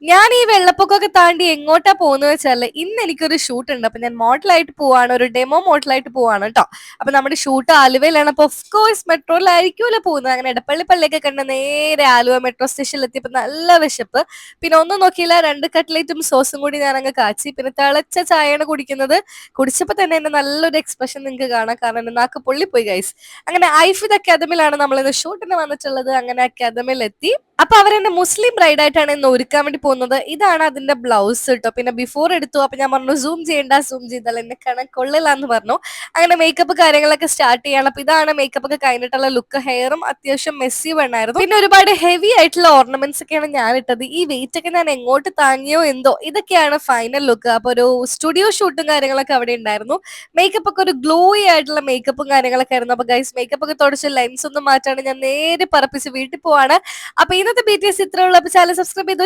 ഞാൻ ഈ വെള്ളപ്പൊക്കമൊക്കെ താണ്ടി എങ്ങോട്ടാ പോകുന്നത് വെച്ചാല് ഇന്ന് എനിക്കൊരു ഷൂട്ട് ഉണ്ട്. അപ്പൊ ഞാൻ മോഡലായിട്ട് പോവാണ്, ഒരു ഡെമോ മോഡലായിട്ട് പോവാണ് കേട്ടോ. അപ്പൊ നമ്മുടെ ഷൂട്ട് ആലുവയിലാണ്. അപ്പൊ ഓഫ് കോഴ്സ് മെട്രോയിലായിരിക്കുമല്ലോ പോകുന്നത്. അങ്ങനെ എടപ്പള്ളി പള്ളിയൊക്കെ കണ്ട് നേരെ ആലുവ മെട്രോ സ്റ്റേഷനിൽ എത്തിയപ്പോ നല്ല വിശപ്പ്. പിന്നെ ഒന്നും നോക്കിയില്ല, 2 കട്ട്ലേറ്റും സോസും കൂടി ഞാൻ അങ്ങ് കാച്ചി. പിന്നെ തിളച്ച ചായയാണ് കുടിക്കുന്നത്. കുടിച്ചപ്പോ തന്നെ എന്റെ നല്ലൊരു എക്സ്പ്രഷൻ നിങ്ങൾക്ക് കാണാം, കാരണം എന്റെ നാക്ക് പൊള്ളിപ്പോയി ഗൈസ്. അങ്ങനെ ഐഫിദ് അക്കാദമിയിലാണ് നമ്മൾ ഇന്ന് ഷൂട്ടിന് വന്നിട്ടുള്ളത്. അങ്ങനെ അക്കാദമിയിൽ എത്തി. അപ്പൊ അവരെന്നെ മുസ്ലിം ബ്രൈഡ് ആയിട്ടാണ് ഇന്ന് ഒരുക്കാൻ വേണ്ടി പോകുന്നത്. ഇതാണ് അതിന്റെ ബ്ലൗസ് കേട്ടോ. പിന്നെ ബിഫോർ എടുത്തു. അപ്പൊ ഞാൻ പറഞ്ഞു സൂം ചെയ്യണ്ട, സൂം ചെയ്താൽ എന്നെ കാണാൻ കൊള്ളില്ല എന്ന് പറഞ്ഞു. അങ്ങനെ മേക്കപ്പ് കാര്യങ്ങളൊക്കെ സ്റ്റാർട്ട് ചെയ്യണം. അപ്പൊ ഇതാണ് മേക്കപ്പ് ഒക്കെ കഴിഞ്ഞിട്ടുള്ള ലുക്ക്. ഹെയറും അത്യാവശ്യം മെസ്സി വേണമായിരുന്നു. പിന്നെ ഒരുപാട് ഹെവി ആയിട്ടുള്ള ഓർണമെന്റ്സ് ഒക്കെയാണ് ഞാൻ ഇട്ടത്. ഈ വെയിറ്റ് ഒക്കെ ഞാൻ എങ്ങോട്ട് താങ്ങിയോ എന്തോ. ഇതൊക്കെയാണ് ഫൈനൽ ലുക്ക്. അപ്പൊ ഒരു സ്റ്റുഡിയോ ഷൂട്ടും കാര്യങ്ങളൊക്കെ അവിടെ ഉണ്ടായിരുന്നു. മേക്കപ്പ് ഒക്കെ ഒരു ഗ്ലോയി ആയിട്ടുള്ള മേക്കപ്പും കാര്യങ്ങളൊക്കെ ആയിരുന്നു. അപ്പൊ ഗൈസ് മേക്കപ്പ് ഒക്കെ തുടച്ച് ലെൻസ് ഒന്നും മാറ്റാണ്ട് ഞാൻ നേരെ പറപ്പിച്ച് വീട്ടിൽ പോവാണ്. അപ്പൊ ഇന്നത്തെ BTS ഇത്രയുള്ള. അപ്പൊ ചാനൽ സബ്സ്ക്രൈബ് ചെയ്തു.